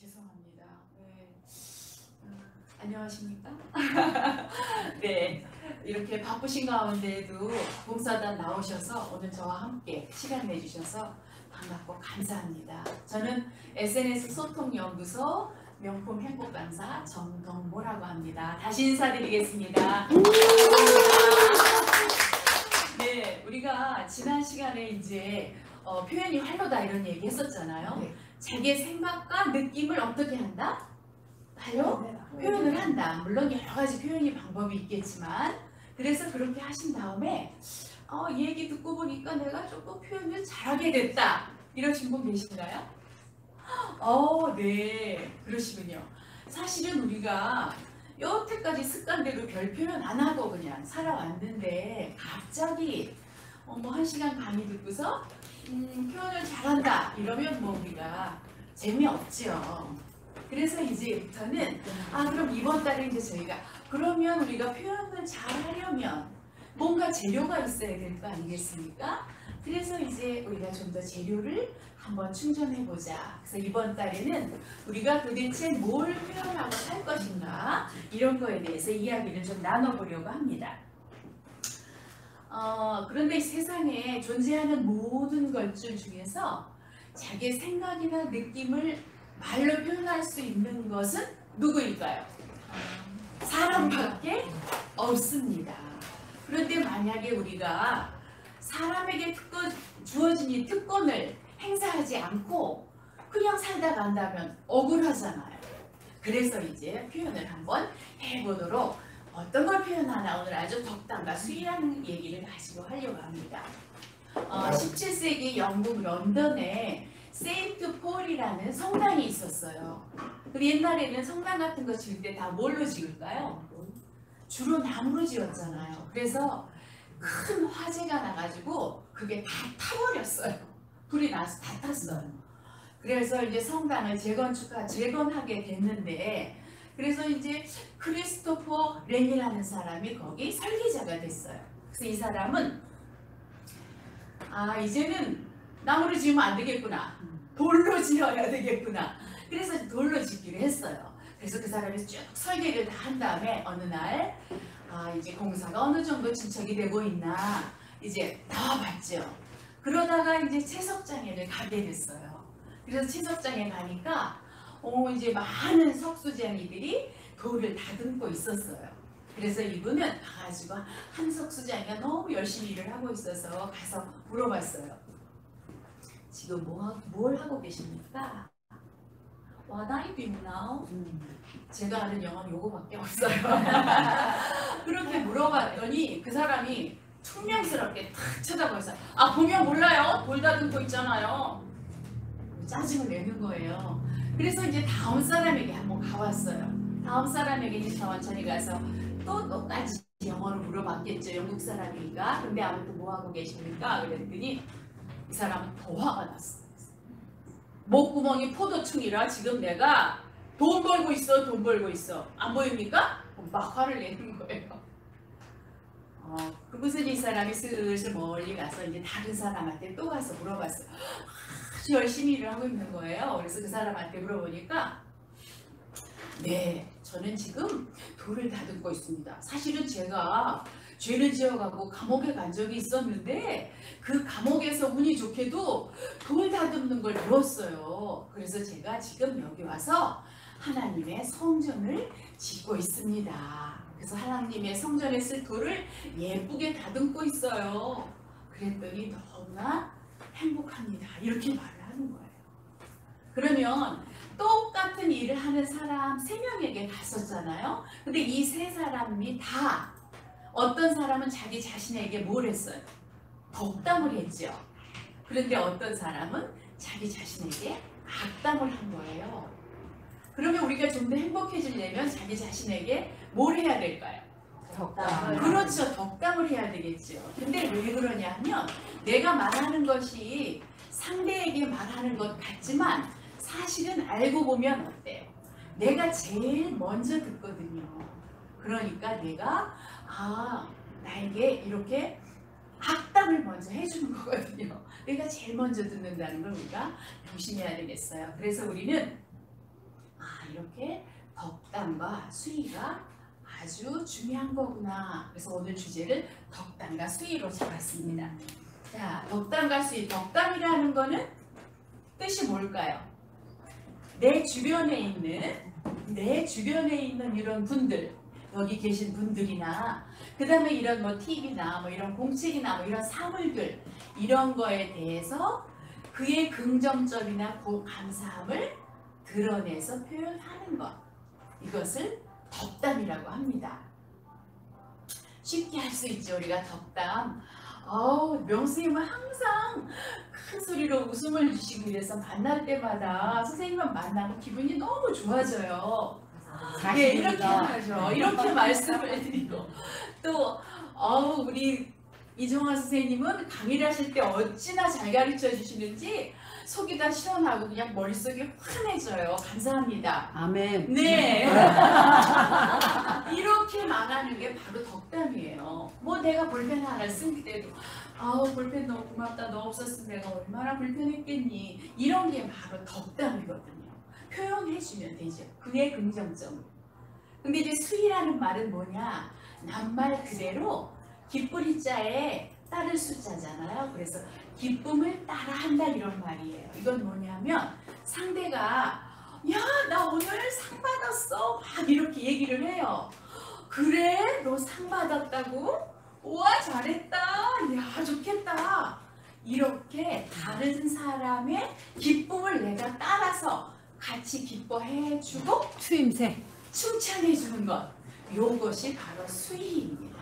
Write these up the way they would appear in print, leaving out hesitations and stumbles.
죄송합니다. 네. 안녕하십니까? 네, 이렇게 바쁘신 가운데에도 봉사단 나오셔서 오늘 저와 함께 시간 내주셔서 반갑고 감사합니다. 저는 SNS 소통연구소 명품 행복강사 정동모라고 합니다. 다시 인사드리겠습니다. 네, 우리가 지난 시간에 이제 표현이 활로다 이런 얘기 했었잖아요. 네. 자기의 생각과 느낌을 어떻게 한다? 활로? 표현을 한다. 물론 여러 가지 표현이 방법이 있겠지만 그래서 그렇게 하신 다음에 얘기 듣고 보니까 내가 조금 표현을 잘하게 됐다. 이러신 분 계신가요? 네, 그러시군요. 사실은 우리가 여태까지 습관대로 별 표현 안 하고 그냥 살아왔는데 갑자기 뭐 1시간 강의 듣고서 표현을 잘한다 이러면 뭐 우리가 재미없죠. 그래서 이제부터는 그럼 이번 달에 이제 저희가 그러면 우리가 표현을 잘하려면 뭔가 재료가 있어야 될 거 아니겠습니까? 그래서 이제 우리가 좀 더 재료를 한번 충전해 보자. 그래서 이번 달에는 우리가 도대체 뭘 표현하고 살 것인가 이런 거에 대해서 이야기를 좀 나눠보려고 합니다. 그런데 이 세상에 존재하는 모든 것들 중에서 자기의 생각이나 느낌을 말로 표현할 수 있는 것은 누구일까요? 사람밖에 없습니다. 그런데 만약에 우리가 사람에게 주어진 이 특권을 행사하지 않고 그냥 살다 간다면 억울하잖아요. 그래서 이제 표현을 한번 해보도록 어떤 걸 표현하나 오늘 아주 덕담과 수위라는 얘기를 가지고 하려고 합니다. 17세기 영국 런던에 세인트 폴이라는 성당이 있었어요. 근데 옛날에는 성당 같은 거 지을 때 다 뭘로 지을까요? 주로 나무로 지었잖아요. 그래서 큰 화재가 나가지고 그게 다 타버렸어요. 불이 나서 다 탔어요. 그래서 이제 성당을 재건하게 됐는데 그래서 이제 크리스토퍼 렌이라는 사람이 거기 설계자가 됐어요. 그래서 이 사람은 이제는 나무로 지으면 안 되겠구나. 돌로 지어야 되겠구나. 그래서 돌로 짓기로 했어요. 그래서 그 사람이 쭉 설계를 다 한 다음에 어느 날 이제 공사가 어느 정도 진척이 되고 있나 이제 나와봤죠. 그러다가 이제 채석장에를 가게 됐어요. 그래서 채석장에 가니까 이제 많은 석수장이들이 돌을 다듬고 있었어요. 그래서 이분은 가가지고 한 석수장이가 너무 열심히 일을 하고 있어서 가서 물어봤어요. 지금 뭘 하고 계십니까? What are you doing now? 제가 아는 영어는 요거밖에 없어요. 그렇게 물어봤더니 그 사람이 퉁명스럽게 탁 쳐다보면서 보면 몰라요? 돌 다듬고 있잖아요. 짜증을 내는 거예요. 그래서 이제 다음 사람에게 한번 가봤어요. 다음 사람에게 이제 천천히 가서 또 똑같이 영어로 물어봤겠죠. 영국 사람이니까. 근데 아무튼 뭐 하고 계십니까? 그랬더니 이 사람은 더 화가 났어요. 목구멍이 포도충이라 지금 내가 돈 벌고 있어, 돈 벌고 있어. 안 보입니까? 막 화를 내는 거예요. 그것은 이 사람이 슬슬 멀리 가서 이제 다른 사람한테 또 가서 물어봤어요. 아주 열심히 일을 하고 있는 거예요. 그래서 그 사람한테 물어보니까 네, 저는 지금 돌을 다듬고 있습니다. 사실은 제가 죄를 지어가고 감옥에 간 적이 있었는데 그 감옥에서 운이 좋게도 돌 다듬는 걸 배웠어요. 그래서 제가 지금 여기 와서 하나님의 성전을 짓고 있습니다. 그래서 하나님의 성전에 쓸 돌을 예쁘게 다듬고 있어요. 그랬더니 너무나 행복합니다. 이렇게 말을 하는 거예요. 그러면 똑같은 일을 하는 사람 3명에게 갔었잖아요. 근데 이 3사람이 다 어떤 사람은 자기 자신에게 뭘 했어요? 덕담을 했죠. 그런데 어떤 사람은 자기 자신에게 악담을 한 거예요. 그러면 우리가 좀 더 행복해지려면 자기 자신에게 뭘 해야 될까요? 덕담. 그렇죠. 덕담을 해야 되겠죠. 근데 왜 그러냐면 내가 말하는 것이 상대에게 말하는 것 같지만 사실은 알고 보면 어때요? 내가 제일 먼저 듣거든요. 그러니까 내가 나에게 이렇게 악담을 먼저 해주는 거거든요. 내가 제일 먼저 듣는다는 걸 우리가 조심해야 되겠어요. 그래서 우리는 이렇게 덕담과 수의가 아주 중요한 거구나. 그래서 오늘 주제를 덕담과 수의로 잡았습니다. 자, 덕담과 수의. 덕담이라는 거는 뜻이 뭘까요? 내 주변에 있는 이런 분들, 여기 계신 분들이나 그 다음에 이런 뭐 TV나 뭐 이런 공책이나 뭐 이런 사물들, 이런 거에 대해서 그의 긍정점이나 감사함을 드러내서 표현하는 것, 이것을 덕담이라고 합니다. 쉽게 할 수 있죠. 우리가 덕담. 명수님은 항상 큰 소리로 웃음을 주시기 위해서 만날 때마다 선생님만 만나면 기분이 너무 좋아져요. 예, 이렇게 하죠. 이렇게 말씀을 해드리고 또 우리 이정화 선생님은 강의를 하실 때 어찌나 잘 가르쳐 주시는지 속이 다 시원하고 그냥 머릿속이 환해져요. 감사합니다. 아멘. 네. 이렇게 말하는 게 바로 덕담이에요. 뭐 내가 볼펜 하나 쓸 때도 볼펜 너무 고맙다. 너 없었으면 내가 얼마나 불편했겠니. 이런 게 바로 덕담이거든요. 표현해주면 되죠. 그의 긍정점. 근데 이제 수의라는 말은 뭐냐. 낱말 그대로 기쁘리자에 따를 숫자잖아요. 그래서 기쁨을 따라한다 이런 말이에요. 이건 뭐냐면 상대가 야, 나 오늘 상 받았어 막 이렇게 얘기를 해요. 그래? 너 상 받았다고? 우와 잘했다. 야 좋겠다. 이렇게 다른 사람의 기쁨을 내가 따라서 같이 기뻐해주고 추임새. 칭찬해주는 것, 이것이 바로 수의입니다.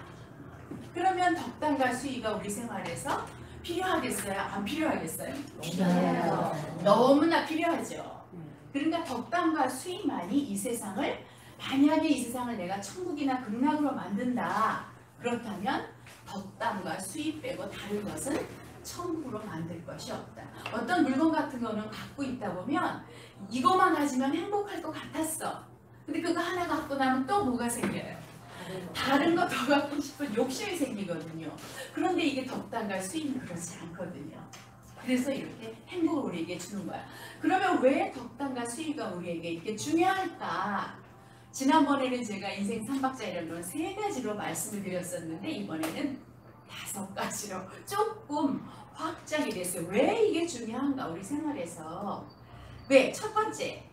그러면 덕담과 수의가 우리 생활에서 필요하겠어요? 안 필요하겠어요? 필요해요. 너무나 필요하죠. 그러니까 덕담과 수의만이 이 세상을, 만약에 이 세상을 내가 천국이나 극락으로 만든다, 그렇다면 덕담과 수의 빼고 다른 것은 천국으로 만들 것이 없다. 어떤 물건 같은 거는 갖고 있다 보면 이거만 가지면 행복할 것 같았어. 근데 그거 하나 갖고 나면 또 뭐가 생겨요? 다른 거 더 갖고 싶은 욕심이 생기거든요. 그런데 이게 덕담과 수의는 그렇지 않거든요. 그래서 이렇게 행복을 우리에게 주는 거야. 그러면 왜 덕담과 수의가 우리에게 이렇게 중요할까? 지난번에는 제가 인생 3박자이라는 3가지로 말씀을 드렸었는데 이번에는 5가지로 조금 확장이 됐어요. 왜 이게 중요한가 우리 생활에서. 왜? 첫 번째,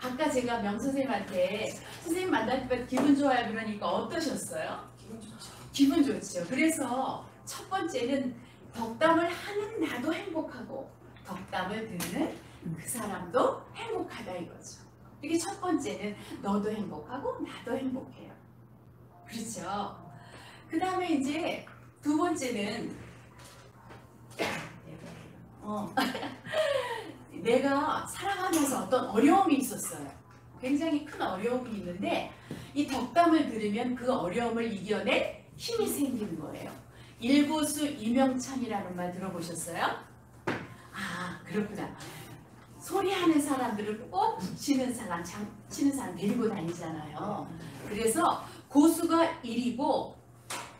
아까 제가 명선생님한테 선생님 만날 때 기분 좋아요 그러니까 어떠셨어요? 기분 좋죠. 기분 좋죠. 그래서 첫 번째는 덕담을 하는 나도 행복하고 덕담을 듣는 그 사람도 행복하다 이거죠. 이게 첫 번째는 너도 행복하고 나도 행복해요. 그렇죠. 그 다음에 이제 두 번째는 내가 살아가면서 어떤 어려움이 있었어요. 굉장히 큰 어려움이 있는데 이 덕담을 들으면 그 어려움을 이겨낼 힘이 생기는 거예요. 일고수 이명찬이라는 말 들어보셨어요? 아, 그렇구나. 소리하는 사람들을 꼭 치는 사람 데리고 다니잖아요. 그래서 고수가 1이고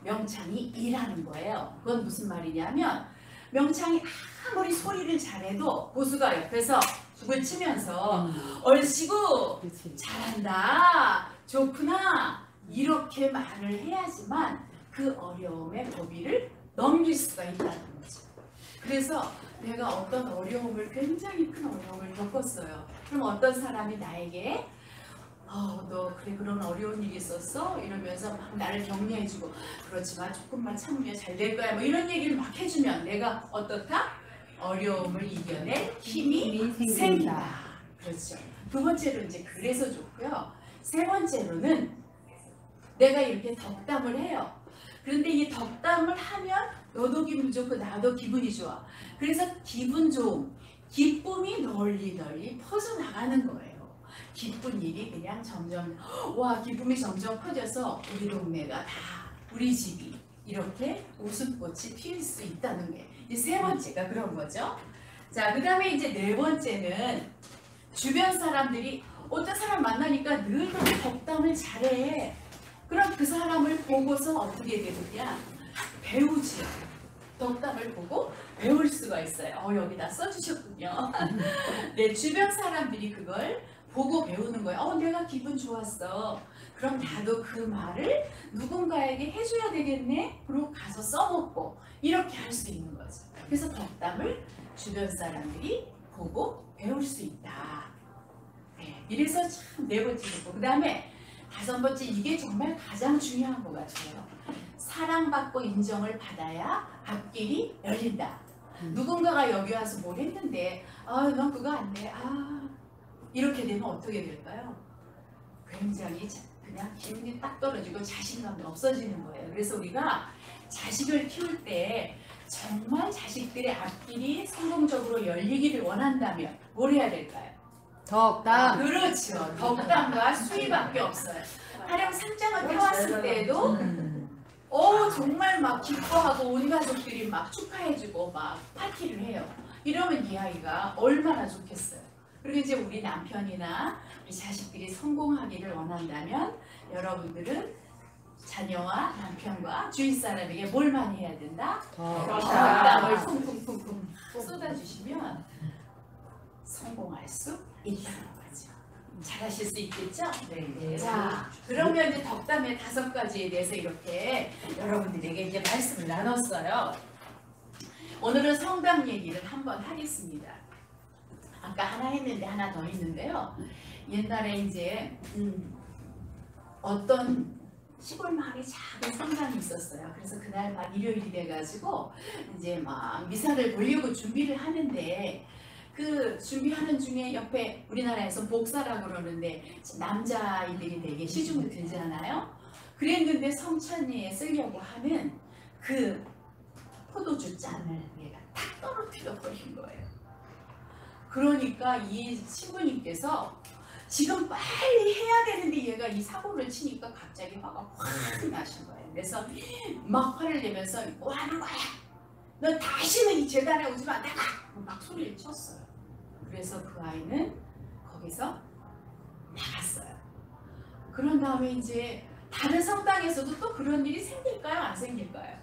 명창이 2라는 거예요. 그건 무슨 말이냐면 명창이 아무리 소리를 잘해도 고수가 옆에서 북을 치면서 얼씨구 잘한다 좋구나 이렇게 말을 해야지만 그 어려움의 고비를 넘길 수가 있다는 거죠. 그래서 내가 어떤 어려움을, 굉장히 큰 어려움을 겪었어요. 그럼 어떤 사람이 나에게 너 그래 그런 어려운 일이 있었어? 이러면서 막 나를 격려해주고 그렇지만 조금만 참으면 잘 될 거야 뭐 이런 얘기를 막 해주면 내가 어떻다? 어려움을 이겨낼 힘이 생긴다. 그렇죠. 두 번째로 이제 그래서 좋고요. 세 번째로는 내가 이렇게 덕담을 해요. 그런데 이 덕담을 하면 너도 기분 좋고 나도 기분이 좋아. 그래서 기분 좋음, 기쁨이 널리 퍼져나가는 거예요. 기쁜 일이 그냥 점점 기쁨이 점점 커져서 우리 동네가 다 우리 집이 이렇게 웃음꽃이 필 수 있다는 게 이 세 번째가 그런 거죠. 자, 그 다음에 이제 네 번째는 주변 사람들이 어떤 사람 만나니까 늘 덕담을 잘해. 그럼 그 사람을 보고서 어떻게 되느냐? 배우지요. 덕담을 보고 배울 수가 있어요. 여기다 써주셨군요. 네, 주변 사람들이 그걸 보고 배우는 거예요. 내가 기분 좋았어. 그럼 나도 그 말을 누군가에게 해줘야 되겠네? 그리고 가서 써먹고 이렇게 할 수 있는 거죠. 그래서 덕담을 주변 사람들이 보고 배울 수 있다. 네, 이래서 참 네 번째 듣고 그 다음에 다섯 번째 이게 정말 가장 중요한 것 같아요. 사랑받고 인정을 받아야 앞길이 열린다. 누군가가 여기 와서 뭘 했는데 넌 그거 안 돼. 이렇게 되면 어떻게 될까요? 굉장히 그냥 기분이 딱 떨어지고 자신감이 없어지는 거예요. 그래서 우리가 자식을 키울 때 정말 자식들의 앞길이 성공적으로 열리기를 원한다면 뭘 해야 될까요? 덕담. 그렇죠. 덕담과 수위밖에 없어요. 가령 상장을 타왔을 때에도 정말 막 기뻐하고 온 가족들이 막 축하해주고 막 파티를 해요. 이러면 이 아이가 얼마나 좋겠어요. 그리고 이제 우리 남편이나 우리 자식들이 성공하기를 원한다면 여러분들은 자녀와 남편과 주위 사람에게 뭘 많이 해야 된다? 덕담을 쿵쿵쿵쿵 쏟아주시면 성공할 수 있다는 거죠. 잘하실 수 있겠죠? 네. 자, 그러면 이제 덕담의 다섯 가지에 대해서 이렇게 여러분들에게 이제 말씀을 나눴어요. 오늘은 성담 얘기를 한번 하겠습니다. 아까 하나 했는데 하나 더 있는데요. 옛날에 이제 어떤 시골 마을에 작은 성당이 있었어요. 그래서 그날 막 일요일이 돼가지고 이제 막 미사를 보려고 준비를 하는데 그 준비하는 중에 옆에 우리나라에서 복사라고 그러는데 남자아이들이 되게 시중을 들잖아요. 그랬는데 성찬리에 쓰려고 하는 그 포도주 잔을 얘가 탁 떨어뜨려 버린 거예요. 그러니까 이 신부님께서 지금 빨리 해야 되는데 얘가 이 사고를 치니까 갑자기 화가 확 나신 거예요. 그래서 막 화를 내면서 뭐 하는 거야? 너 다시는 이 재단에 오지 마. 나가! 막 소리를 쳤어요. 그래서 그 아이는 거기서 나갔어요. 그런 다음에 이제 다른 성당에서도 또 그런 일이 생길까요? 안 생길까요?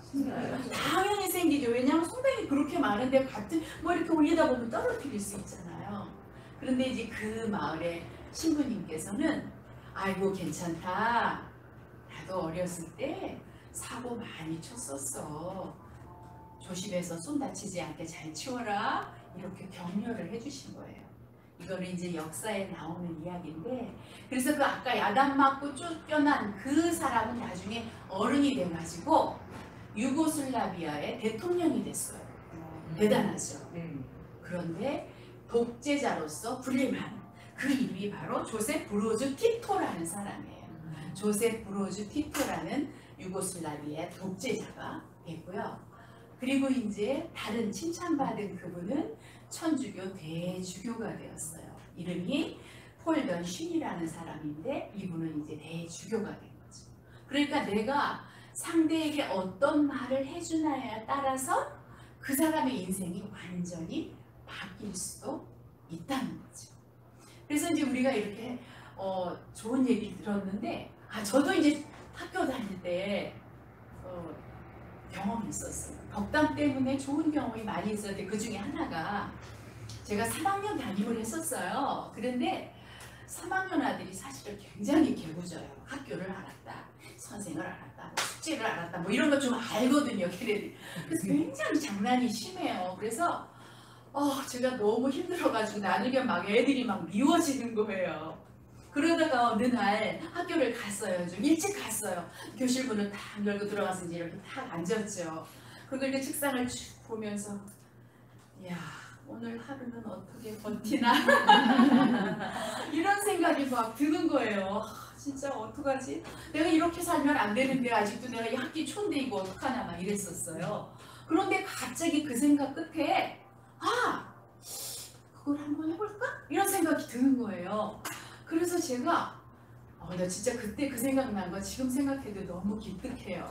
당연히 생기죠. 왜냐하면 성당이 그렇게 많은데 같은 뭐 이렇게 올리다 보면 떨어뜨릴 수 있잖아요. 그런데 이제 그 마을의 신부님께서는 아이고 괜찮다. 나도 어렸을 때 사고 많이 쳤었어. 조심해서 손 다치지 않게 잘 치워라. 이렇게 격려를 해주신 거예요. 이거는 이제 역사에 나오는 이야기인데 그래서 그 아까 야단 맞고 쫓겨난 그 사람은 나중에 어른이 돼가지고 유고슬라비아의 대통령이 됐어요. 대단하죠. 그런데 독재자로서 불림한 그 이름이 바로 조셉 브로즈 티토라는 사람이에요. 조셉 브로즈 티토라는 유고슬라비아의 독재자가 됐고요. 그리고 이제 다른 칭찬받은 그분은 천주교 대주교가 되었어요. 이름이 폴던 쉰이라는 사람인데 이분은 이제 대주교가 된 거죠. 그러니까 내가 상대에게 어떤 말을 해주나에 따라서 그 사람의 인생이 완전히 바뀔 수도 있다는 거죠. 그래서 이제 우리가 이렇게 좋은 얘기 들었는데 저도 이제 학교 다닐 때 경험이 있었어요. 덕담 때문에 좋은 경험이 많이 있었는데 그 중에 하나가 제가 3학년 담임을 했었어요. 그런데 3학년 아들이 사실은 굉장히 개구져요. 학교를 알았다, 선생을 알았다, 뭐 숙제를 알았다, 뭐 이런 거 좀 알거든요. 그래서 굉장히 장난이 심해요. 그래서 제가 너무 힘들어가지고 나중에 막 애들이 막 미워지는 거예요. 그러다가 어느 날 학교를 갔어요. 좀 일찍 갔어요. 교실 문을 탁 열고 들어가서 이제 이렇게 탁 앉았죠. 그리고 이렇게 책상을 쭉 보면서 야 오늘 하루는 어떻게 버티나 이런 생각이 막 드는 거예요. 진짜 어떡하지? 내가 이렇게 살면 안 되는데 아직도 내가 이 학기 초인데 이거 어떡하나 막 이랬었어요. 그런데 갑자기 그 생각 끝에 그걸 한번 해볼까? 이런 생각이 드는 거예요. 그래서 제가 나 진짜 그때 그 생각난 거 지금 생각해도 너무 기특해요.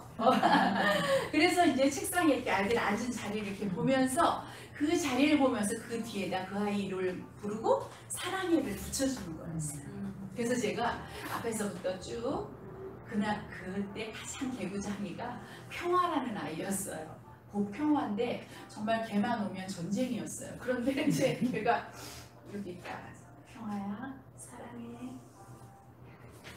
그래서 이제 책상에 이렇게 아이들 앉은 자리를 이렇게 보면서 그 자리를 보면서 그 뒤에다 그 아이 이름을 부르고 사랑해를 붙여주는 거였어요. 그래서 제가 앞에서부터 쭉 그때 가장 개구장이가 평화라는 아이였어요. 보평화인데 정말 걔만 오면 전쟁이었어요. 그런데 이제 걔가 여기 딱 평화야 사랑해 사랑해.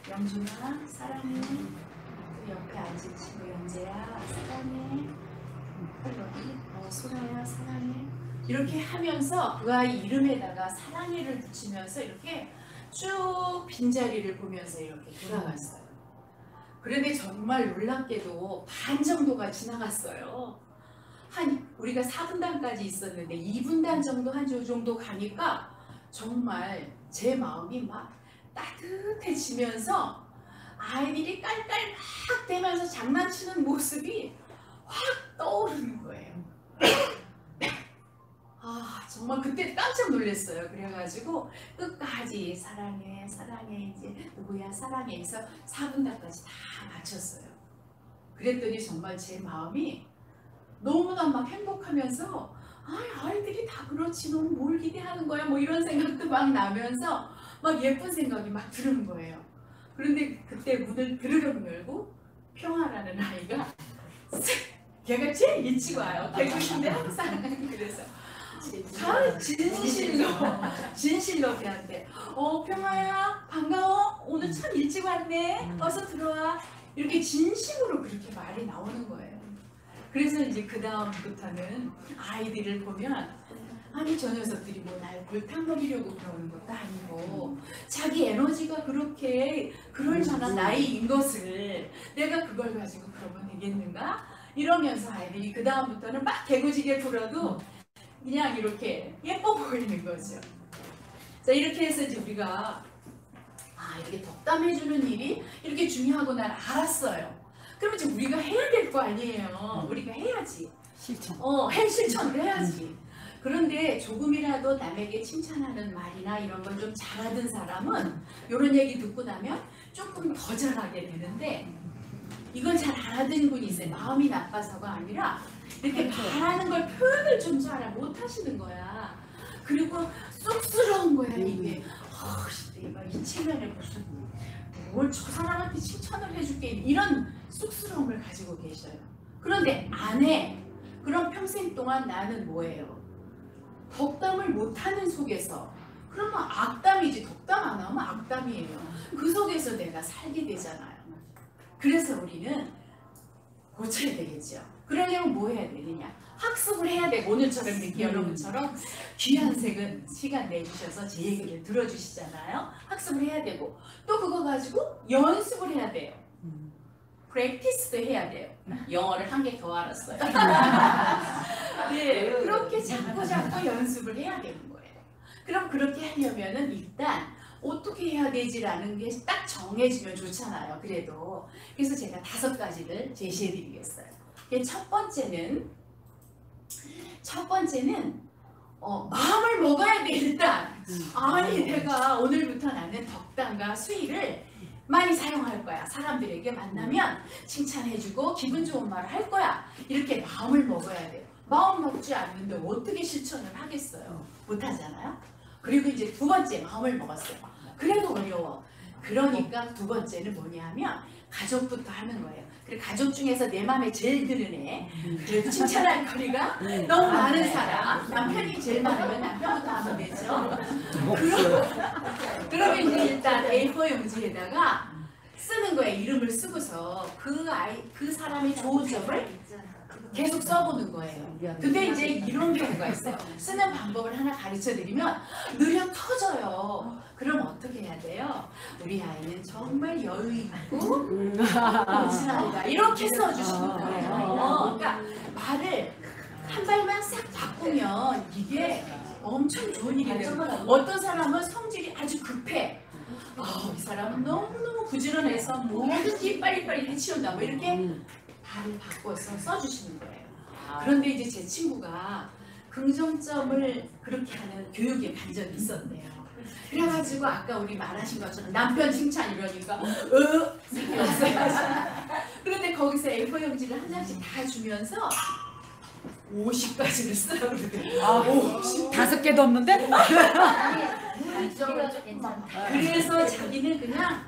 영준아 사랑해. 또 옆에 앉은 친구 영재야 사랑해. 여기 소라야 사랑해. 이렇게 하면서 그 아이 이름에다가 사랑해를 붙이면서 이렇게 쭉 빈자리를 보면서 이렇게 돌아갔어요. 그런데 정말 놀랍게도 반 정도가 지나갔어요. 우리가 4분단까지 있었는데 2분단 정도 한 주 정도 가니까 정말 제 마음이 막 따뜻해지면서 아이들이 깔깔 막 대면서 장난치는 모습이 확 떠오르는 거예요. 아 정말 그때 깜짝 놀랐어요. 그래가지고 끝까지 사랑해 사랑해 이제 누구야 사랑해 해서 4분단까지 다 마쳤어요. 그랬더니 정말 제 마음이 너무나 막 행복하면서 아이들이 다 그렇지 너무 뭘 기대하는 거야 뭐 이런 생각도 막 나면서 막 예쁜 생각이 막 드는 거예요. 그런데 그때 문을 드르륵 열고 평화라는 아이가 걔가 제일 일찍 와요. 개구인데 항상 그래서 다 진실로 걔한테 평화야 반가워 오늘 참 일찍 왔네 어서 들어와 이렇게 진심으로 그렇게 말이 나오는 거예요. 그래서 이제 그 다음부터는 아이들을 보면 아니 저 녀석들이 뭐 날 골탕 먹이려고 그러는 것도 아니고 자기 에너지가 그렇게 그럴 만한 나이인 것을 내가 그걸 가지고 그러면 되겠는가 이러면서 아이들이 그 다음부터는 막 개구지게 굴어도 그냥 이렇게 예뻐 보이는 거죠. 자 이렇게 해서 이제 우리가 이렇게 덕담해주는 일이 이렇게 중요하고 난 알았어요. 그러면 이제 우리가 해야 될 거 아니에요. 우리가 해야지. 실천. 실천을 해야지. 그런데 조금이라도 남에게 칭찬하는 말이나 이런 걸 좀 잘하던 사람은 이런 얘기 듣고 나면 조금 더 잘하게 되는데 이걸 잘 안 하던 분이 있어요. 마음이 나빠서가 아니라 이렇게 말하는 걸 표현을 좀 잘 못 하시는 거야. 그리고 쑥스러운 거야 이게. 내가 이 체면에 무슨 뭘 저 사람한테 칭찬을 해줄게 이런 쑥스러움을 가지고 계셔요. 그런데 안 해. 그럼 평생 동안 나는 뭐예요? 덕담을 못하는 속에서 그러면 악담이지 덕담 안 하면 악담이에요. 그 속에서 내가 살게 되잖아요. 그래서 우리는 고쳐야 되겠죠. 그러려면 뭐 해야 되느냐? 학습을 해야 돼. 오늘처럼 이렇게 여러분처럼 귀한 시간 내주셔서 제 얘기를 들어주시잖아요. 학습을 해야 되고 또 그거 가지고 연습을 해야 돼요. 프랙티스도 해야 돼요. 영어를 한 개 더 알았어요. 네, 그렇게 자꾸 연습을 해야 되는 거예요. 그럼 그렇게 하려면은 일단 어떻게 해야 되지라는 게 딱 정해지면 좋잖아요. 그래도 그래서 제가 5가지를 제시해 드리겠어요. 첫 번째는 마음을 먹어야 돼. 일단 아니 내가 오늘부터 나는 덕담과 수위를 많이 사용할 거야. 사람들에게 만나면 칭찬해주고 기분 좋은 말을 할 거야. 이렇게 마음을 먹어야 돼요. 마음 먹지 않는데 어떻게 실천을 하겠어요? 못하잖아요. 그리고 이제 2번째 마음을 먹었어요. 그래도 어려워. 그러니까 2번째는 뭐냐면 가족부터 하는 거예요. 그리고 가족 중에서 내 마음에 제일 드는 애, 그래도 칭찬할 거리가 너무 많은 사람, 남편이 제일 많으면 남편부터 하면 되죠. 그러면 이제 일단 A4 용지에다가 쓰는 거예요. 이름을 쓰고서 그 사람의 좋은 점을 계속 써보는 거예요. 근데 이제 이런 경우가 있어요. 쓰는 방법을 하나 가르쳐 드리면 느려 터져요. 그럼 어떻게 해야 돼요? 우리 아이는 정말 여유 있고 멋진아이다. 이렇게 써주시는 거예요. 그러니까 말을 한 발만 싹 바꾸면 이게 엄청 좋은 일이 돼요. 어떤 사람은 성질이 아주 급해. 이 사람은 너무너무 부지런해서 뭐든지 빨리빨리 해치운다. 뭐 이렇게 말을 바꿔서 써주시는 거예요. 그런데 이제 제 친구가 긍정점을 그렇게 하는 교육에 간 적이 있었대요. 그래가지고 아까 우리 말하신 것처럼 남편 칭찬 이러니까 생겼어요. 그런데 거기서 A4 용지를 한 장씩 다 주면서 50가지를 쓰라고 그러더라고요. 5개도 없는데? 그래서 자기는 그냥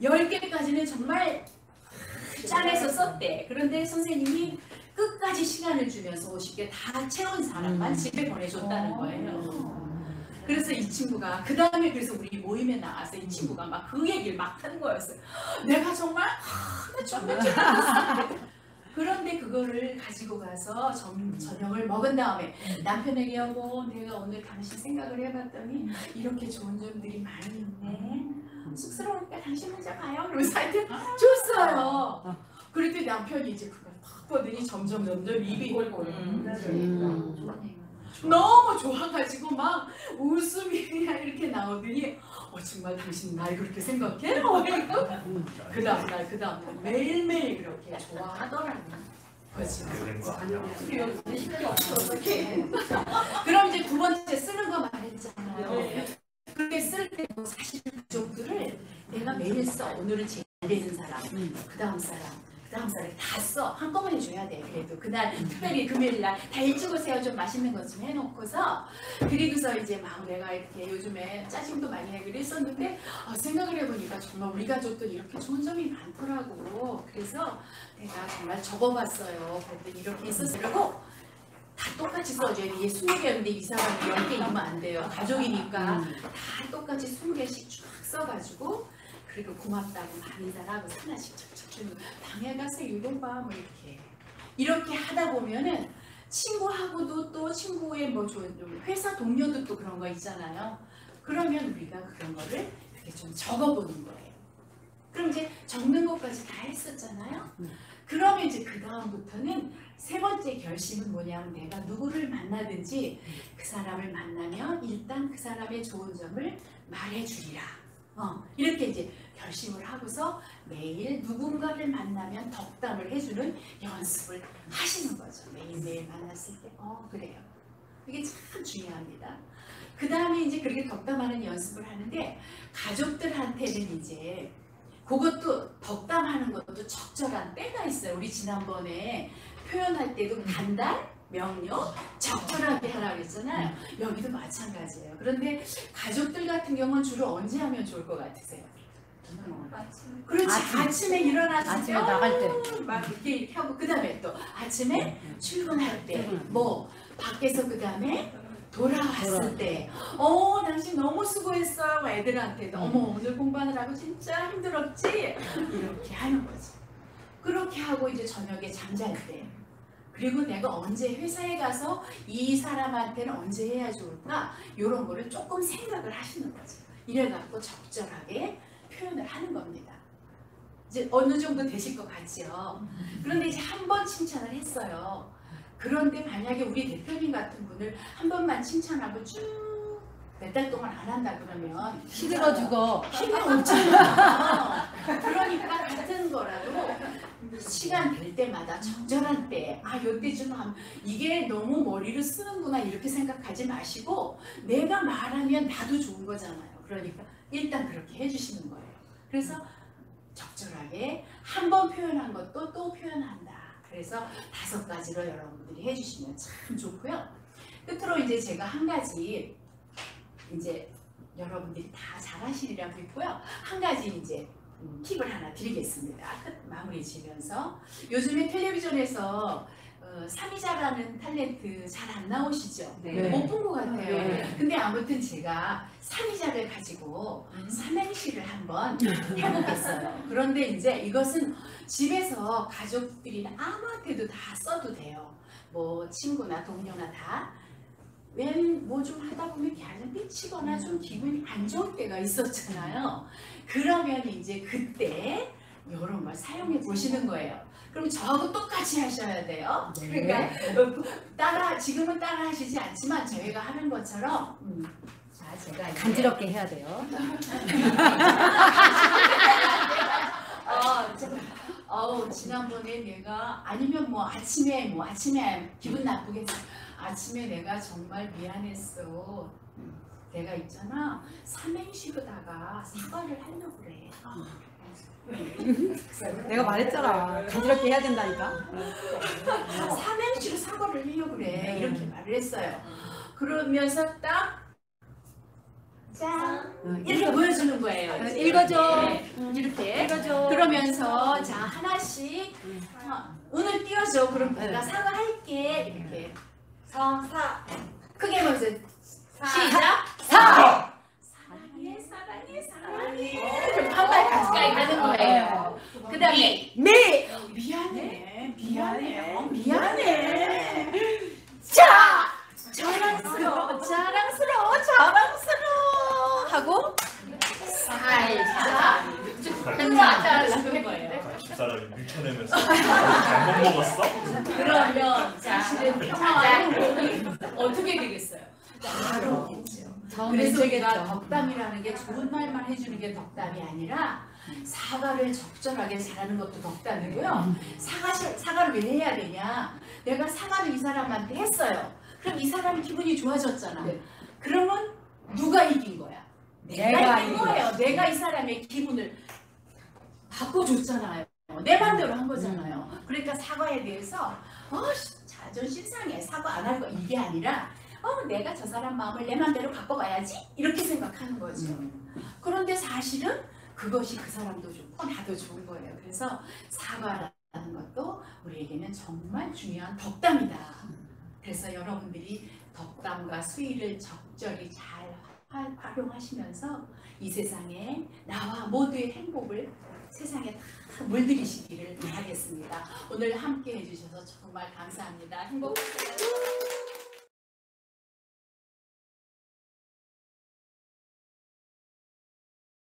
10개까지는 정말 짠해서 썼대. 그런데 선생님이 끝까지 시간을 주면서 50개 다 채운 사람만 집에 보내줬다는 거예요. 그래서 이 친구가 그 다음에 그래서 우리 모임에 나와서 이 친구가 막 그 얘기를 막 하는 거였어요. 내가 정말 나 정말 그런데 그거를 가지고 가서 저녁을 먹은 다음에 남편에게 여보 내가 오늘 당신 생각을 해봤더니 이렇게 좋은 점들이 많이 있네. 쑥스러우니까 당신 혼자 가요. 그러면서 하여튼 줬어요. 그랬더니 남편이 이제 그걸 탁 보더니 점점 입이 너무 좋아가지고 막 웃음이 그냥 이렇게 나오더니 정말 당신 날 그렇게 생각해? 그 다음날 매일매일 그렇게 좋아하더라고요. 그럼 이제 두 번째 쓰는 거 말했잖아요. 그렇게 쓸 때도 사실 가족들을 내가 매일 써. 오늘은 제일 잘 되는 사람, 그 다음 사람 다 써. 한꺼번에 줘야 돼. 그래도 그날 특별히 금요일날 다 일찍 오세요. 좀 맛있는 것 좀 해놓고서 그리고서 이제 막 내가 이렇게 요즘에 짜증도 많이 내고 그랬었는데 생각을 해보니까 정말 우리 가족들 이렇게 좋은 점이 많더라고. 그래서 내가 정말 적어봤어요. 그랬더니 이렇게 있었어요. 그리고 다 똑같이 써줘야 돼. 이게 20개였는데 이 사람이 10개 읽으면 안 돼요. 가족이니까 다 똑같이 20개씩 쭉 써가지고 그리고 고맙다고 막 인사하고 하나씩 척척 주는 방에 가서 읽어봐 뭐 이렇게 하다 보면은 친구하고도 또 친구의 뭐 회사 동료도 또 그런 거 있잖아요. 그러면 우리가 그런 거를 이렇게 좀 적어보는 거예요. 그럼 이제 적는 것까지 다 했었잖아요. 그러면 이제 그 다음부터는 세 번째 결심은 뭐냐면 내가 누구를 만나든지 그 사람을 만나면 일단 그 사람의 좋은 점을 말해주리라. 이렇게 이제 결심을 하고서 매일 누군가를 만나면 덕담을 해주는 연습을 하시는 거죠. 매일매일 만났을 때 그래요. 이게 참 중요합니다. 그 다음에 이제 그렇게 덕담하는 연습을 하는데 가족들한테는 이제 그것도 덕담하는 것도 적절한 때가 있어요. 우리 지난번에 표현할 때도 간단, 명료, 적절하게 하라고 했잖아요. 여기도 마찬가지예요. 그런데 가족들 같은 경우는 주로 언제 하면 좋을 것 같으세요? 그렇지. 아침에 일어났을 때, 아침에 나갈 때 막 이렇게 하고 그 다음에 또 아침에 출근할 때, 뭐 밖에서 그 다음에 돌아왔을 때, 당신 너무 수고했어요. 애들한테도 오늘 공부하느라고 진짜 힘들었지? 이렇게 하는 거지. 그렇게 하고 이제 저녁에 잠잘 때, 그리고 내가 언제 회사에 가서 이 사람한테는 언제 해야 좋을까? 이런 거를 조금 생각을 하시는 거죠. 이래갖고 적절하게 표현을 하는 겁니다. 이제 어느 정도 되실 것 같지요? 그런데 이제 한 번 칭찬을 했어요. 그런데 만약에 우리 대표님 같은 분을 한 번만 칭찬하고 쭉 몇 달 동안 안 한다 그러면 시들어 죽어. 힘이 없잖아요. 그러니까 같은 거라도 시간 될 때마다 적절한 때, 요때쯤 하면 이게 너무 머리를 쓰는구나 이렇게 생각하지 마시고 내가 말하면 나도 좋은 거잖아요. 그러니까 일단 그렇게 해주시는 거예요. 그래서 적절하게 한 번 표현한 것도 또 표현한다. 그래서 5가지로 여러분들이 해주시면 참 좋고요. 끝으로 이제 제가 한 가지 이제 여러분들이 다 잘하시리라고 했고요. 한 가지 이제 팁을 하나 드리겠습니다. 마무리 지면서 요즘에 텔레비전에서 삼이자라는 탤런트 잘 안 나오시죠? 네. 못 본 것 같아요. 네. 근데 아무튼 제가 삼이자를 가지고 삼행시를 한번 해보겠어요. 그런데 이제 이것은 집에서 가족들이나 아무한테도 다 써도 돼요. 뭐 친구나 동료나 다. 왜 뭐 좀 하다 보면 걔는 삐치거나 좀 기분이 안 좋을 때가 있었잖아요. 그러면 이제 그때 이런 걸 사용해 보시는 거예요. 그럼 저하고 똑같이 하셔야 돼요. 그러니까 지금은 따라 하시지 않지만 저희가 하는 것처럼 자, 제가 간지럽게 해야 돼요. 지난번에 내가 아니면 뭐 아침에 기분 나쁘겠지. 아침에 내가 정말 미안했어. 내가 있잖아 삼행시로다가 사과를 하려고 그래. 내가 말했잖아. 간지럽게 해야 된다니까. 삼행시로 사과를 하려고 그래. 이렇게 말을 했어요. 그러면서 딱 짠! 이렇게 보여주는 거예요. 이제. 읽어줘. 이렇게. 읽어줘. 그러면서 자 하나씩 오늘 띄워줘. 그럼 내가 사과할게. 이렇게. 크게 보세요. 시작. 그래서 우리가 되겠죠. 덕담이라는 게 좋은 말만 해주는 게 덕담이 아니라 사과를 적절하게 잘하는 것도 덕담이고요. 사과를 왜 해야 되냐? 내가 사과를 이 사람한테 했어요. 그럼 이 사람이 기분이 좋아졌잖아. 네. 그러면 누가 이긴 거야? 내가 이긴 거예요. 내가 이 사람의 기분을 바꿔줬잖아요. 내 맘대로 한 거잖아요. 그러니까 사과에 대해서 자존심 상해, 사과 안 할 거, 이게 아니라 내가 저 사람 마음을 내 맘대로 바꿔봐야지, 이렇게 생각하는 거죠. 그런데 사실은 그것이 그 사람도 좋고 나도 좋은 거예요. 그래서 사과라는 것도 우리에게는 정말 중요한 덕담이다. 그래서 여러분들이 덕담과 수의를 적절히 잘 활용하시면서 이 세상에 나와 모두의 행복을 세상에 다 물들이시기를 바라겠습니다. 오늘 함께 해주셔서 정말 감사합니다. 행복하세요.